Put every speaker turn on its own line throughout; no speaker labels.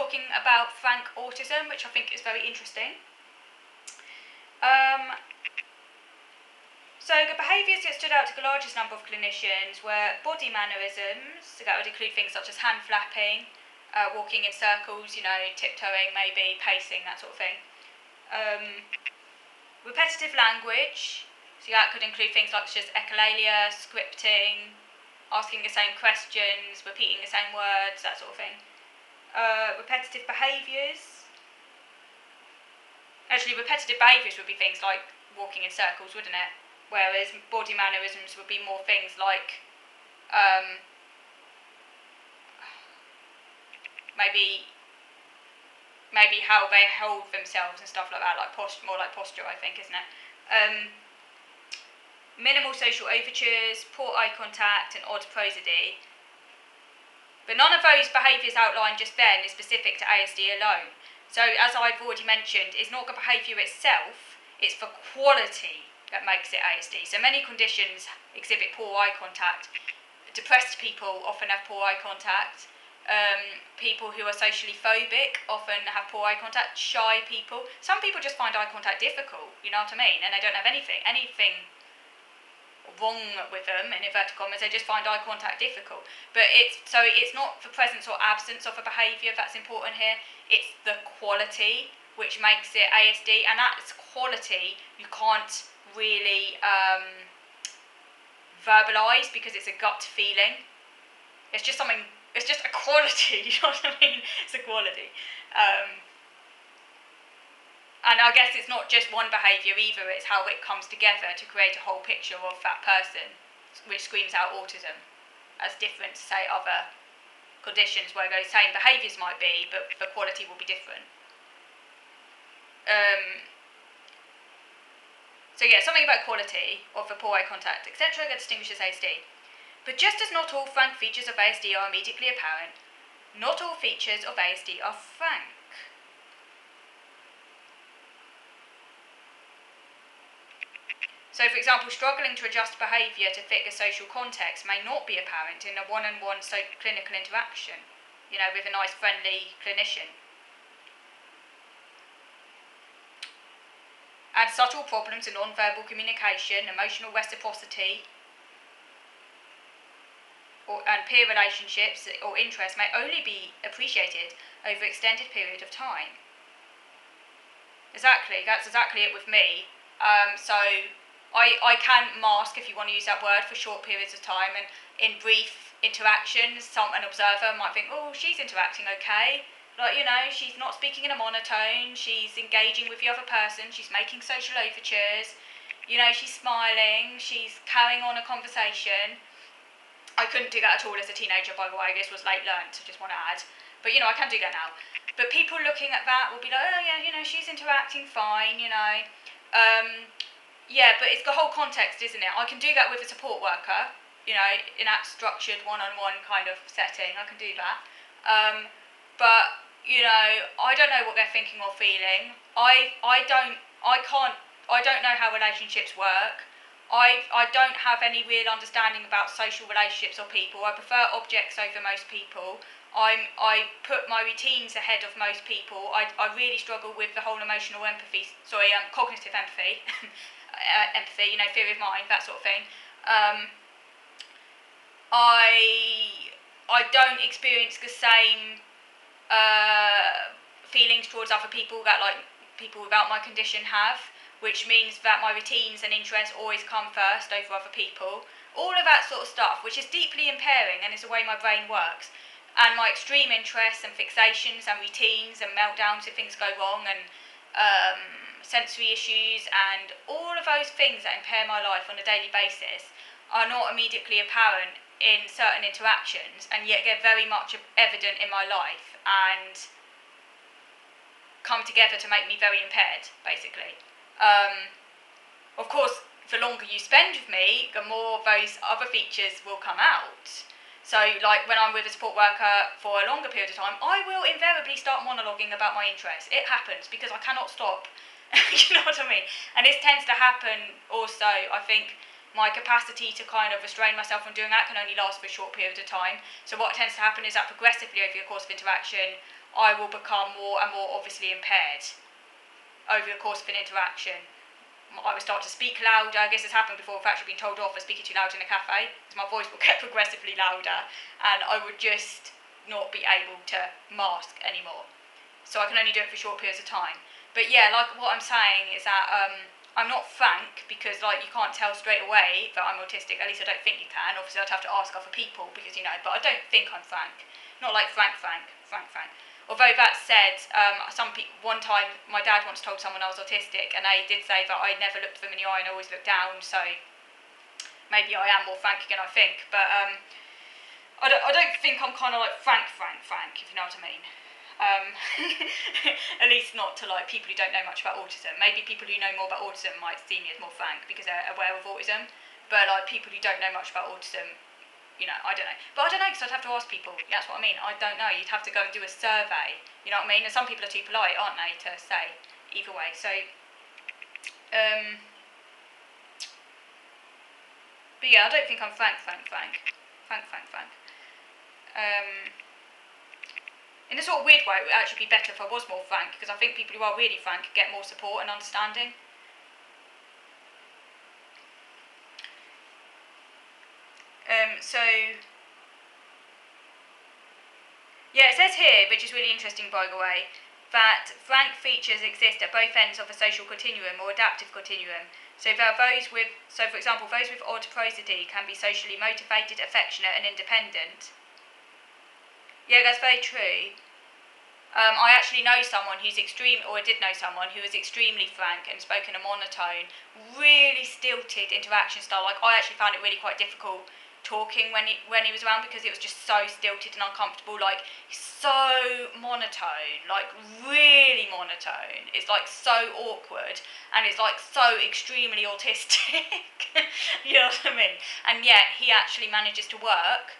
talking about frank autism, which I think is very interesting. So the behaviours that stood out to the largest number of clinicians were body mannerisms, so that would include things such as hand flapping, walking in circles, tiptoeing maybe, pacing, that sort of thing. Repetitive language, so that could include things like just echolalia, scripting, asking the same questions, repeating the same words, that sort of thing. Repetitive behaviours. Actually, repetitive behaviours would be things like walking in circles, wouldn't it? Whereas body mannerisms would be more things like maybe how they hold themselves and stuff like that, like more like posture, I think, isn't it? Minimal social overtures, poor eye contact, and odd prosody. But none of those behaviours outlined just then is specific to ASD alone. So, as I've already mentioned, it's not the behaviour itself, it's the quality that makes it ASD. So many conditions exhibit poor eye contact. Depressed people often have poor eye contact. People who are socially phobic often have poor eye contact. Shy people. Some people just find eye contact difficult, you know what I mean? And they don't have anything wrong with them, in inverted commas, they just find eye contact difficult. But it's not the presence or absence of a behaviour that's important here, it's the quality which makes it ASD, and that's quality you can't really verbalise because it's a gut feeling. It's just a quality, you know what I mean? It's a quality. And I guess it's not just one behaviour either, it's how it comes together to create a whole picture of that person, which screams out autism, as different to, say, other conditions where those same behaviours might be, but the quality will be different. So yeah, something about quality of the poor eye contact, etc. that distinguishes ASD. But just as not all frank features of ASD are immediately apparent, not all features of ASD are frank. So, for example, struggling to adjust behaviour to fit a social context may not be apparent in a one-on-one clinical interaction, with a nice, friendly clinician. And subtle problems in non-verbal communication, emotional reciprocity, and peer relationships or interests may only be appreciated over an extended period of time. Exactly, that's exactly it with me. So I can mask, if you want to use that word, for short periods of time, and in brief interactions, an observer might think, oh, she's interacting okay, she's not speaking in a monotone, she's engaging with the other person, she's making social overtures, she's smiling, she's carrying on a conversation. I couldn't do that at all as a teenager, by the way. This was late learnt, I just want to add. But, I can do that now. But people looking at that will be like, oh, yeah, she's interacting fine, Yeah, but it's the whole context, isn't it? I can do that with a support worker, in that structured one-on-one kind of setting. I can do that. But, I don't know what they're thinking or feeling. I don't know how relationships work. I don't have any real understanding about social relationships or people. I prefer objects over most people. I put my routines ahead of most people. I really struggle with the whole cognitive empathy, empathy, theory of mind, that sort of thing. I don't experience the same feelings towards other people that people without my condition have, which means that my routines and interests always come first over other people. All of that sort of stuff, which is deeply impairing and is the way my brain works. And my extreme interests and fixations and routines and meltdowns if things go wrong, and sensory issues and all of those things that impair my life on a daily basis are not immediately apparent in certain interactions, and yet they're very much evident in my life and come together to make me very impaired, basically. Of course, the longer you spend with me, the more those other features will come out. So, when I'm with a support worker for a longer period of time, I will invariably start monologuing about my interests. It happens because I cannot stop. You know what I mean? And this tends to happen also, I think, my capacity to kind of restrain myself from doing that can only last for a short period of time. So what tends to happen is that progressively over the course of interaction, I will become more and more obviously impaired over the course of an interaction. I would start to speak louder. I guess it's happened before. I've actually been told off for speaking too loud in a cafe, because my voice will get progressively louder, and I would just not be able to mask anymore. So I can only do it for short periods of time. But yeah, like what I'm saying is that I'm not frank, because like you can't tell straight away that I'm autistic. At least I don't think you can. Obviously I'd have to ask other people, because but I don't think I'm frank. Not like frank. Although that said, one time my dad once told someone I was autistic, and they did say that I never looked them in the eye and always looked down, so maybe I am more frank again, I think. But I don't think I'm kind of like frank, if you know what I mean. At least not to like people who don't know much about autism. Maybe people who know more about autism might see me as more frank because they're aware of autism, but like people who don't know much about autism, I don't know. But I don't know, because I'd have to ask people. That's what I mean. I don't know. You'd have to go and do a survey. You know what I mean? And some people are too polite, aren't they, to say either way. So, but yeah, I don't think I'm frank. In a sort of weird way, it would actually be better if I was more frank, because I think people who are really frank get more support and understanding. Yeah, it says here, which is really interesting by the way, that frank features exist at both ends of a social continuum or adaptive continuum. So for example, those with odd prosody can be socially motivated, affectionate and independent. Yeah, that's very true. I actually know someone who's did know someone who was extremely frank and spoke in a monotone, really stilted interaction style. Like, I actually found it really quite difficult talking when he was around, because it was just so stilted and uncomfortable, like so monotone, like really monotone. It's like so awkward, and it's like so extremely autistic. You know what I mean? And yet he actually manages to work.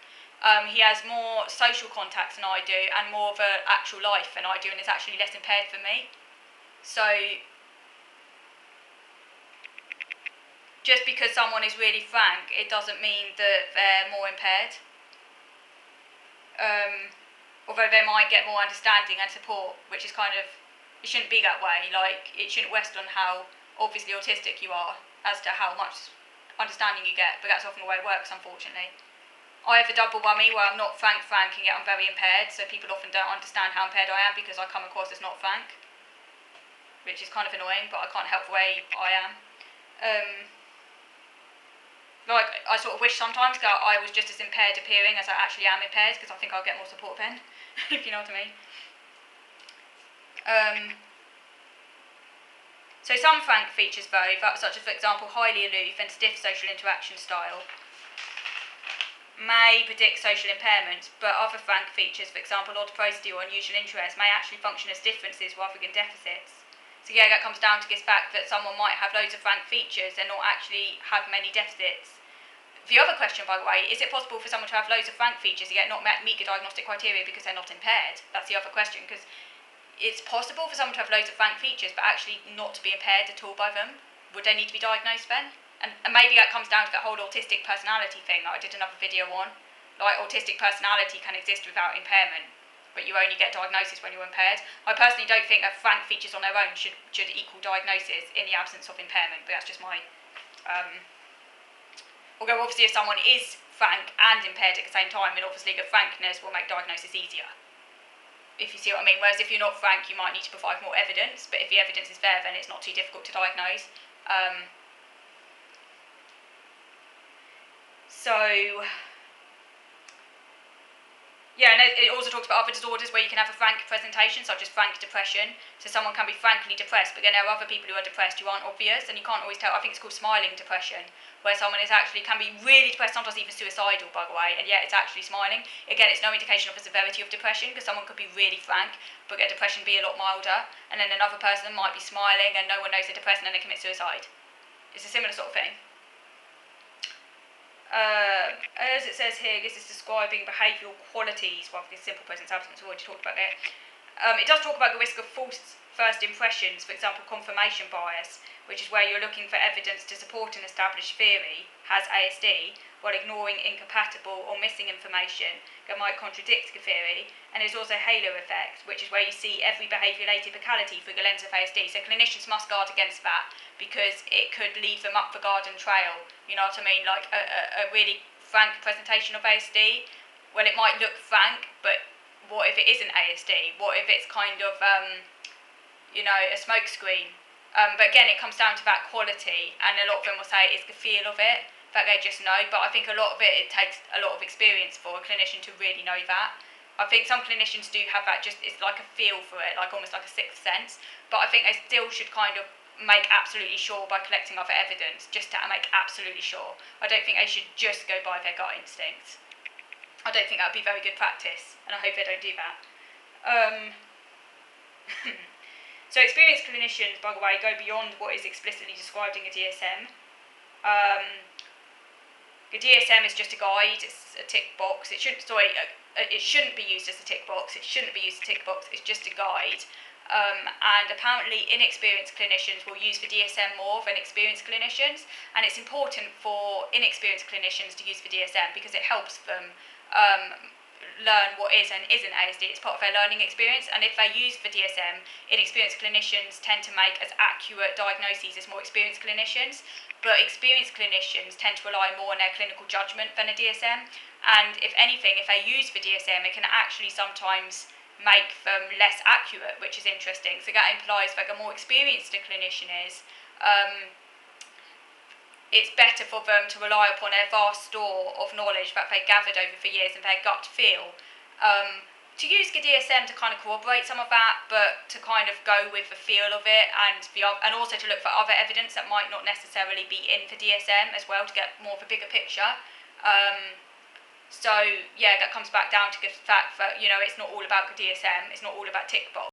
He has more social contacts than I do, and more of an actual life than I do, and is actually less impaired than me. So just because someone is really frank, it doesn't mean that they're more impaired. Although they might get more understanding and support, which is it shouldn't be that way. Like, it shouldn't rest on how obviously autistic you are as to how much understanding you get, but that's often the way it works, unfortunately. I have a double whammy where I'm not frank, and yet I'm very impaired, so people often don't understand how impaired I am because I come across as not frank, which is kind of annoying, but I can't help the way I am. Like, I sort of wish sometimes that I was just as impaired appearing as I actually am impaired, because I think I'll get more support then, if you know what I mean. So some frank features though, such as for example highly aloof and stiff social interaction style, may predict social impairment, but other frank features, for example odd prosody or unusual interest, may actually function as differences rather than deficits. So yeah, that comes down to this fact that someone might have loads of frank features and not actually have many deficits. The other question, by the way, is it possible for someone to have loads of frank features and yet not meet the diagnostic criteria because they're not impaired? That's the other question, because it's possible for someone to have loads of frank features but actually not to be impaired at all by them. Would they need to be diagnosed then? And maybe that comes down to the whole autistic personality thing that I did another video on. Like, autistic personality can exist without impairment, but you only get diagnosis when you're impaired. I personally don't think that frank features on their own should equal diagnosis in the absence of impairment, but that's just my... Although obviously if someone is frank and impaired at the same time, then obviously the frankness will make diagnosis easier. If you see what I mean. Whereas if you're not frank, you might need to provide more evidence, but if the evidence is there, then it's not too difficult to diagnose. Yeah, and it also talks about other disorders where you can have a frank presentation, such as frank depression. So someone can be frankly depressed, but then there are other people who are depressed who aren't obvious, and you can't always tell. I think it's called smiling depression, where someone can be really depressed, sometimes even suicidal, by the way, and yet it's actually smiling. Again, it's no indication of the severity of depression, because someone could be really frank, but get depression be a lot milder, and then another person might be smiling and no one knows they're depressed, and then they commit suicide. It's a similar sort of thing. As it says here, this is describing behavioural qualities rather than simple presence absence. We've already talked about that. It does talk about the risk of false first impressions, for example, confirmation bias, which is where you're looking for evidence to support an established theory, has ASD, while ignoring incompatible or missing information that might contradict the theory. And there's also halo effect, which is where you see every behaviour-related locality through the lens of ASD. So clinicians must guard against that, because it could lead them up the garden trail. You know what I mean? Like a really frank presentation of ASD. Well, it might look frank, but what if it isn't ASD? What if it's kind of a smokescreen? But again, it comes down to that quality, and a lot of them will say it's the feel of it that they just know. But I think a lot of it takes a lot of experience for a clinician to really know that. I think some clinicians do have that, just it's like a feel for it, like almost like a sixth sense. But I think they still should kind of make absolutely sure by collecting other evidence, just to make absolutely sure. I don't think they should just go by their gut instincts. I don't think that would be very good practice, and I hope they don't do that. So experienced clinicians, by the way, go beyond what is explicitly described in a DSM. The DSM is just a guide, it's a tick box. It shouldn't be used as a tick box. It's just a guide. And apparently inexperienced clinicians will use the DSM more than experienced clinicians, and it's important for inexperienced clinicians to use the DSM because it helps them learn what is and isn't ASD. It's part of their learning experience, and if they use the DSM, inexperienced clinicians tend to make as accurate diagnoses as more experienced clinicians, but experienced clinicians tend to rely more on their clinical judgment than a DSM, and if anything, if they use the DSM, it can actually sometimes make them less accurate, which is interesting. So that implies that the more experienced a clinician is, it's better for them to rely upon their vast store of knowledge that they gathered over the years and their gut feel. To use the DSM to kind of corroborate some of that, but to kind of go with the feel of it, and also to look for other evidence that might not necessarily be in the DSM as well, to get more of a bigger picture. So yeah, that comes back down to the fact that it's not all about the DSM, it's not all about tick box.